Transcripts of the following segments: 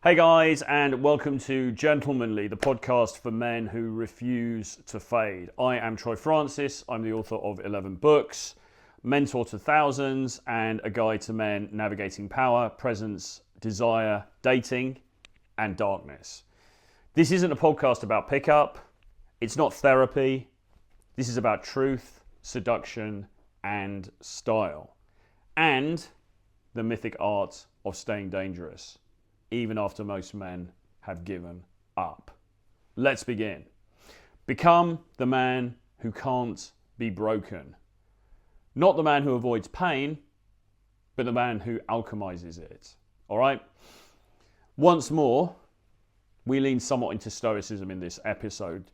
Hey guys, and welcome to Gentlemanly, the podcast for men who refuse to fade. I am Troy Francis. I'm the author of 11 books, mentor to thousands, and a guide to men navigating power, presence, desire, dating, and darkness. This isn't a podcast about pickup. It's not therapy. This is about truth, seduction, and style. And the mythic art of staying dangerous, even after most men have given up. Let's begin. Become the man who can't be broken. Not the man who avoids pain, but the man who alchemizes it. All right? Once more, we lean somewhat into stoicism in this episode.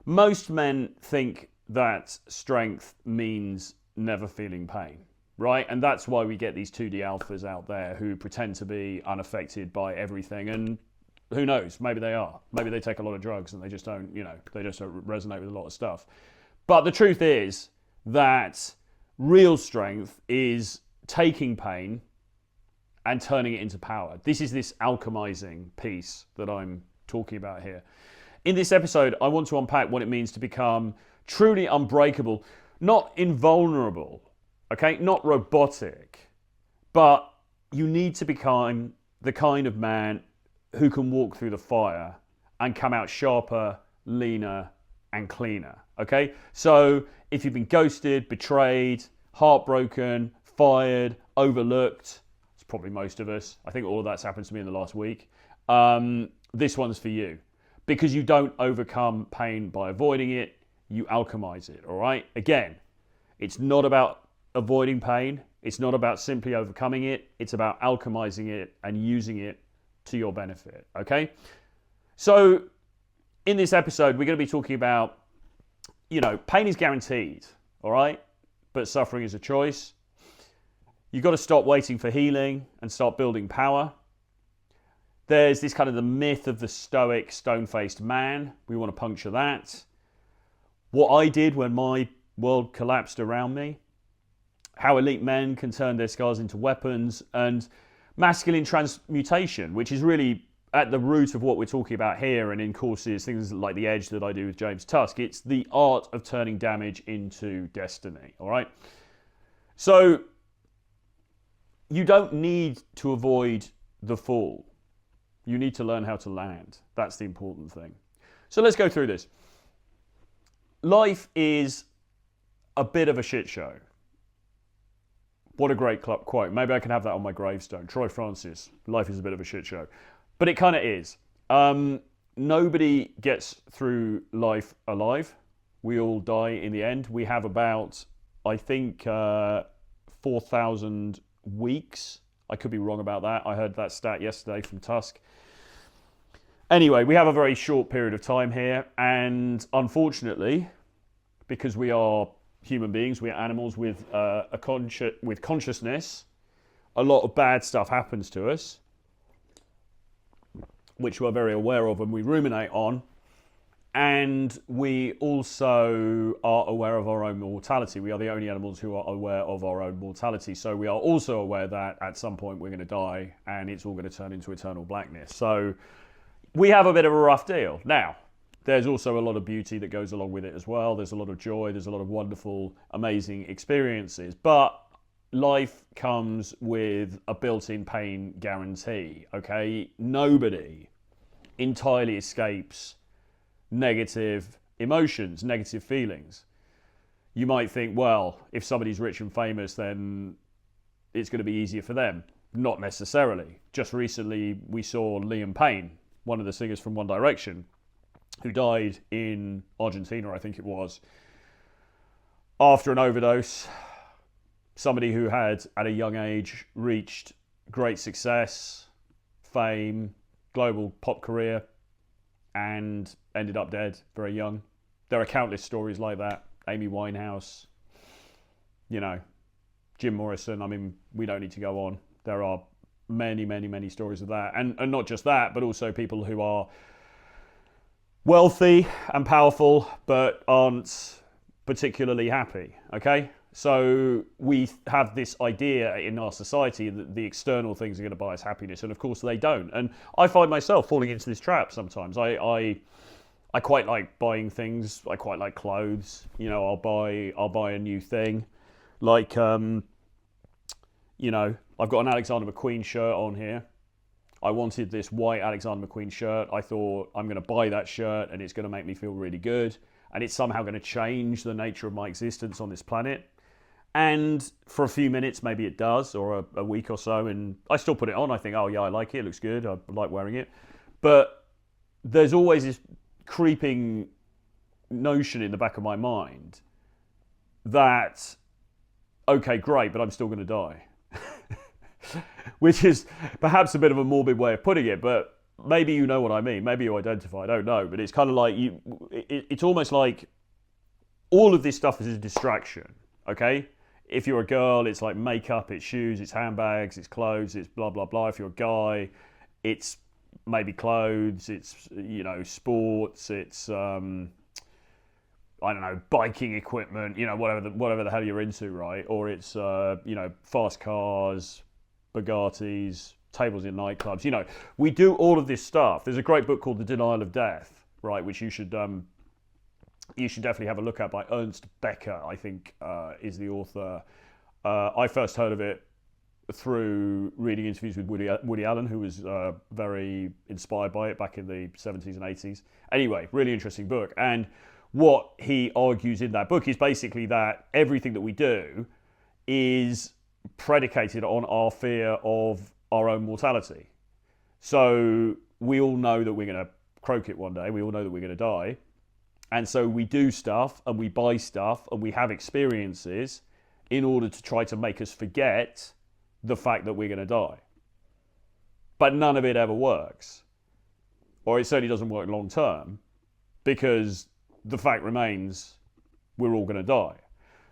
Most men think that strength means never feeling pain. Right? And that's why we get these 2D alphas out there who pretend to be unaffected by everything. And who knows? Maybe they are. Maybe they take a lot of drugs and they just don't, they just don't resonate with a lot of stuff. But the truth is that real strength is taking pain and turning it into power. This is this alchemizing piece that I'm talking about here. In this episode, I want to unpack what it means to become truly unbreakable, not invulnerable. Okay, not robotic, but you need to become the kind of man who can walk through the fire and come out sharper, leaner, and cleaner. Okay, so if you've been ghosted, betrayed, heartbroken, fired, overlooked, it's probably most of us. I think all of that's happened to me in the last week. This one's for you because you don't overcome pain by avoiding it, you alchemize it. All right, again, it's not about avoiding pain. It's not about simply overcoming it. It's about alchemizing it and using it to your benefit, okay? So in this episode, we're going to be talking about, pain is guaranteed, all right? But suffering is a choice. You've got to stop waiting for healing and start building power. There's this kind of the myth of the stoic, stone-faced man. We want to puncture that. What I did when my world collapsed around me. How elite men can turn their scars into weapons, and masculine transmutation, which is really at the root of what we're talking about here and in courses, things like The Edge that I do with James Tusk. It's the art of turning damage into destiny, all right? So you don't need to avoid the fall. You need to learn how to land. That's the important thing. So let's go through this. Life is a bit of a shit show. What a great quote. Maybe I can have that on my gravestone. Troy Francis, life is a bit of a shit show. But it kind of is. Nobody gets through life alive. We all die in the end. We have about, I think, 4,000 weeks. I could be wrong about that. I heard that stat yesterday from Tusk. Anyway, we have a very short period of time here. And unfortunately, because we are human beings, we are animals with consciousness, a lot of bad stuff happens to us, which we're very aware of and we ruminate on, and we also are aware of our own mortality. We are the only animals who are aware of our own mortality, so we are also aware that at some point we're going to die and it's all going to turn into eternal blackness. So we have a bit of a rough deal. Now, there's also a lot of beauty that goes along with it as well. There's a lot of joy. There's a lot of wonderful, amazing experiences. But life comes with a built-in pain guarantee, okay? Nobody entirely escapes negative emotions, negative feelings. You might think, well, if somebody's rich and famous, then it's going to be easier for them. Not necessarily. Just recently, we saw Liam Payne, one of the singers from One Direction, who died in Argentina, I think it was, after an overdose. Somebody who had, at a young age, reached great success, fame, global pop career, and ended up dead very young. There are countless stories like that. Amy Winehouse, Jim Morrison. I mean, we don't need to go on. There are many, many, many stories of that. And not just that, but also people who are wealthy and powerful, but aren't particularly happy, okay? So we have this idea in our society that the external things are going to buy us happiness, and of course they don't. And I find myself falling into this trap sometimes. I quite like buying things. I quite like clothes. You know, I'll buy a new thing, like you know, I've got an Alexander McQueen shirt on here. I wanted this white Alexander McQueen shirt. I thought, I'm going to buy that shirt and it's going to make me feel really good. And it's somehow going to change the nature of my existence on this planet. And for a few minutes, maybe it does, or a week or so. And I still put it on. I think, oh yeah, I like it. It looks good. I like wearing it. But there's always this creeping notion in the back of my mind that, okay, great, but I'm still going to die. Which is perhaps a bit of a morbid way of putting it, but maybe you know what I mean. Maybe you identify. I don't know, but it's kind of like it's almost like all of this stuff is a distraction. Okay, if you're a girl, it's like makeup, it's shoes, it's handbags, it's clothes, it's blah blah blah. If you're a guy, it's maybe clothes, it's sports, it's I don't know, biking equipment, whatever the hell you're into, right? Or it's fast cars, Bugattis, tables in nightclubs. We do all of this stuff. There's a great book called The Denial of Death, right, which you should definitely have a look at, by Ernst Becker, I think, is the author. I first heard of it through reading interviews with Woody Allen, who was very inspired by it back in the 70s and 80s. Anyway, really interesting book. And what he argues in that book is basically that everything that we do is predicated on our fear of our own mortality. So we all know that we're going to croak it one day. We all know that we're going to die. And so we do stuff and we buy stuff and we have experiences in order to try to make us forget the fact that we're going to die. But none of it ever works. Or it certainly doesn't work long term, because the fact remains we're all going to die.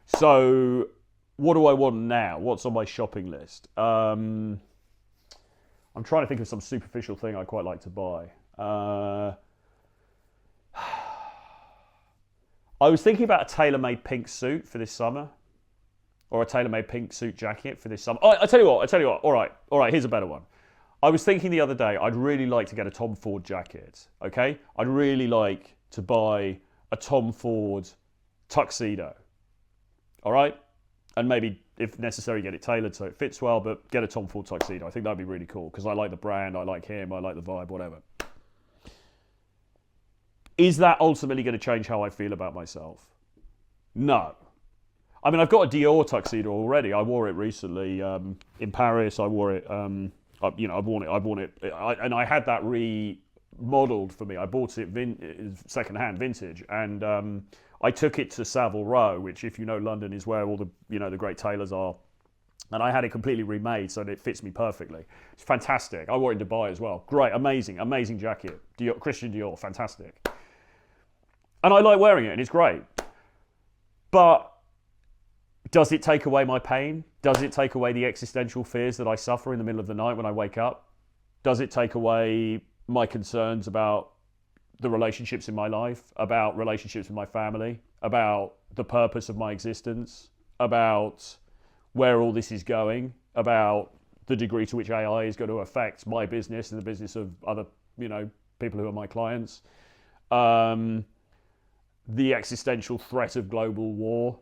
So what do I want now? What's on my shopping list? I'm trying to think of some superficial thing I quite like to buy. I was thinking about a tailor-made pink suit for this summer, or a tailor-made pink suit jacket for this summer. Oh, I tell you what. All right. Here's a better one. I was thinking the other day, I'd really like to get a Tom Ford jacket. Okay, I'd really like to buy a Tom Ford tuxedo. All right, and maybe, if necessary, get it tailored so it fits well, but get a Tom Ford tuxedo. I think that'd be really cool, because I like the brand, I like him, I like the vibe, whatever. Is that ultimately going to change how I feel about myself? No. I mean, I've got a Dior tuxedo already. I wore it recently in Paris. I wore it. I've worn it, and I had that remodeled for me. I bought it second-hand, vintage, and I took it to Savile Row, which, if you know London, is where all the the great tailors are. And I had it completely remade so that it fits me perfectly. It's fantastic. I wore it in Dubai as well. Great, amazing jacket. Dior, Christian Dior, fantastic. And I like wearing it, and it's great. But does it take away my pain? Does it take away the existential fears that I suffer in the middle of the night when I wake up? Does it take away my concerns about the relationships in my life, about relationships with my family, about the purpose of my existence, about where all this is going, about the degree to which AI is going to affect my business and the business of other, people who are my clients? The existential threat of global war,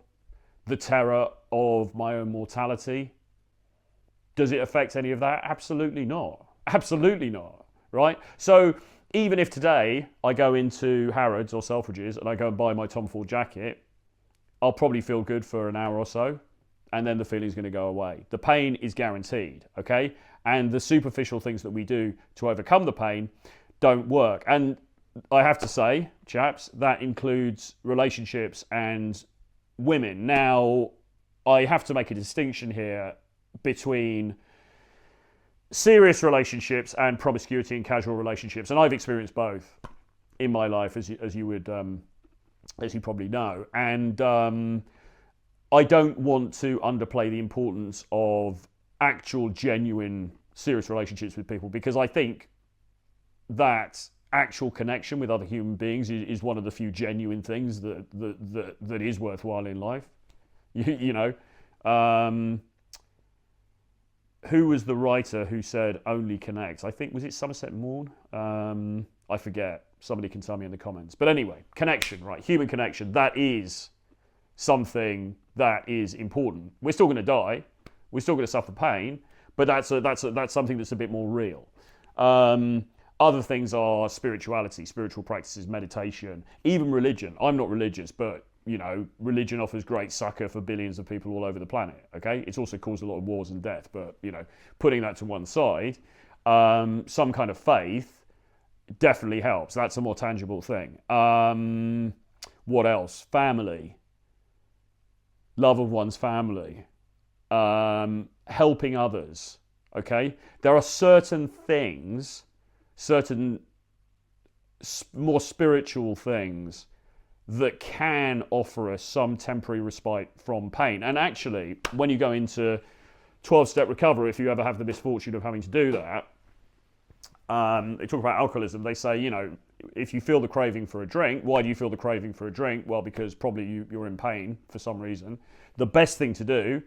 the terror of my own mortality. Does it affect any of that? Absolutely not. Absolutely not, right? So even if today I go into Harrods or Selfridges and I go and buy my Tom Ford jacket, I'll probably feel good for an hour or so, and then the feeling's going to go away. The pain is guaranteed, okay? And the superficial things that we do to overcome the pain don't work. And I have to say, chaps, that includes relationships and women. Now, I have to make a distinction here between serious relationships and promiscuity and casual relationships, and I've experienced both in my life, as you probably know. And I don't want to underplay the importance of actual, genuine, serious relationships with people, because I think that actual connection with other human beings is one of the few genuine things that is worthwhile in life. You know, who was the writer who said only connect? I think, was it Somerset Maugham? I forget. Somebody can tell me in the comments. But anyway, connection, right? Human connection. That is something that is important. We're still going to die. We're still going to suffer pain. But that's something that's a bit more real. Other things are spirituality, spiritual practices, meditation, even religion. I'm not religious, but you know, religion offers great succor for billions of people all over the planet. Okay, it's also caused a lot of wars and death. But you know, putting that to one side, some kind of faith definitely helps. That's a more tangible thing. What else? Family, love of one's family, helping others. Okay, there are certain things, certain more spiritual things that can offer us some temporary respite from pain. And actually, when you go into 12-step recovery, if you ever have the misfortune of having to do that, they talk about alcoholism. They say, you know, if you feel the craving for a drink, why do you feel the craving for a drink? Well, because probably you're in pain for some reason. The best thing to do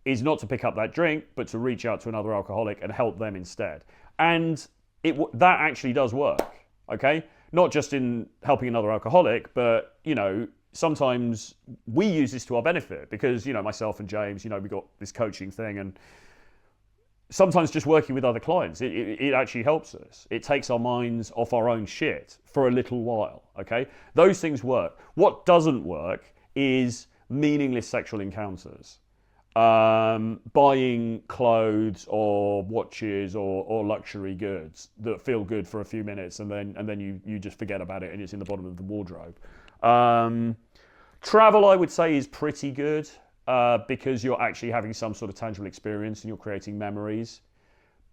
is not to pick up that drink, but to reach out to another alcoholic and help them instead. And that actually does work, okay? Not just in helping another alcoholic, but, you know, sometimes we use this to our benefit because, you know, myself and James, you know, we got this coaching thing, and sometimes just working with other clients, it actually helps us. It takes our minds off our own shit for a little while, okay? Those things work. What doesn't work is meaningless sexual encounters. Buying clothes or watches or luxury goods that feel good for a few minutes and then you just forget about it and it's in the bottom of the wardrobe. Travel, I would say, is pretty good because you're actually having some sort of tangible experience and you're creating memories.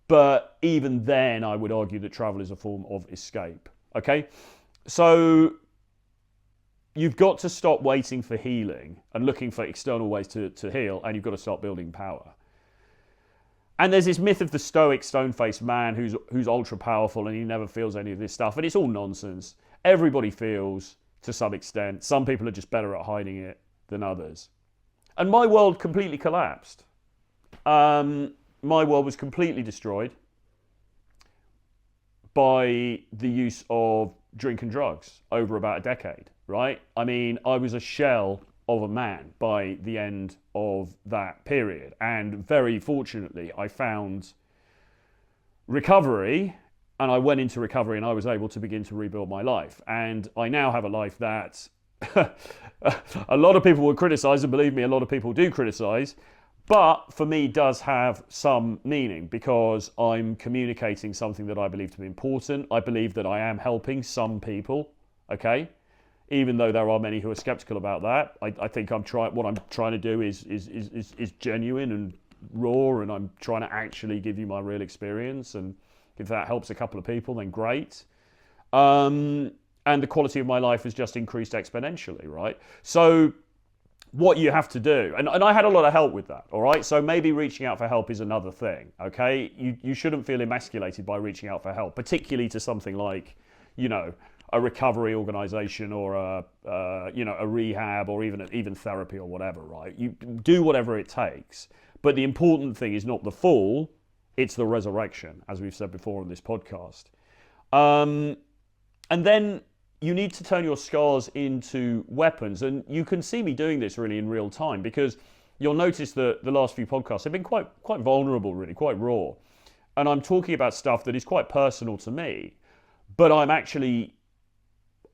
But even then, I would argue that travel is a form of escape. Okay, so you've got to stop waiting for healing and looking for external ways to heal, and you've got to start building power. And there's this myth of the stoic, stone-faced man who's ultra powerful and he never feels any of this stuff, and it's all nonsense. Everybody feels to some extent. Some people are just better at hiding it than others. And my world completely collapsed. My world was completely destroyed by the use of drink and drugs over about a decade. Right? I mean, I was a shell of a man by the end of that period. And very fortunately, I found recovery, and I went into recovery and I was able to begin to rebuild my life. And I now have a life that a lot of people would criticize, and believe me, a lot of people do criticize, but for me does have some meaning because I'm communicating something that I believe to be important. I believe that I am helping some people, okay? Even though there are many who are skeptical about that, I think what I'm trying to do is genuine and raw, and I'm trying to actually give you my real experience. And if that helps a couple of people, then great. And the quality of my life has just increased exponentially, right? So what you have to do, and I had a lot of help with that, all right? So maybe reaching out for help is another thing, okay? You shouldn't feel emasculated by reaching out for help, particularly to something like, you know, a recovery organization or a rehab or even therapy or whatever, right? You do whatever it takes. But the important thing is not the fall, it's the resurrection, as we've said before on this podcast. And then you need to turn your scars into weapons. And you can see me doing this really in real time because you'll notice that the last few podcasts have been quite vulnerable, really, quite raw. And I'm talking about stuff that is quite personal to me, but I'm actually,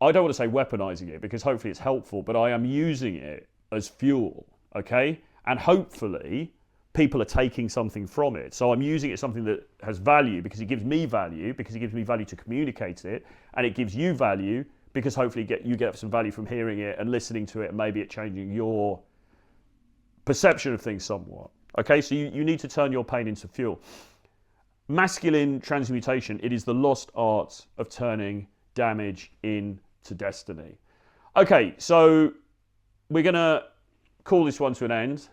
I don't want to say weaponizing it because hopefully it's helpful, but I am using it as fuel, okay? And hopefully people are taking something from it. So I'm using it as something that has value because it gives me value, because it gives me value to communicate it, and it gives you value because hopefully you get some value from hearing it and listening to it, and maybe it changing your perception of things somewhat. Okay, so you need to turn your pain into fuel. Masculine transmutation, it is the lost art of turning damage into destiny. Okay, so we're going to call this one to an end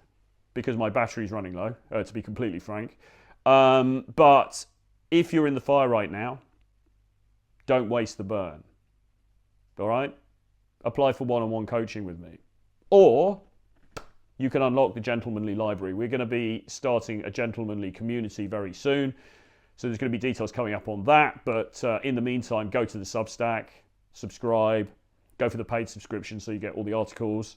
because my battery's running low, to be completely frank. But if you're in the fire right now, don't waste the burn. All right? Apply for one-on-one coaching with me. Or you can unlock the Gentlemanly Library. We're going to be starting a Gentlemanly community very soon. So there's going to be details coming up on that. But in the meantime, go to the Substack, subscribe, go for the paid subscription so you get all the articles.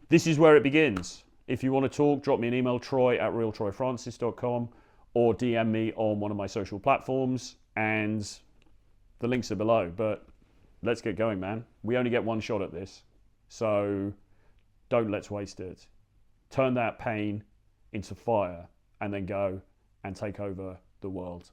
This is where it begins. If you want to talk, drop me an email, troy@realtroyfrancis.com, or DM me on one of my social platforms, and the links are below. But let's get going, man. We only get one shot at this, so don't let's waste it. Turn that pain into fire and then go and take over the world.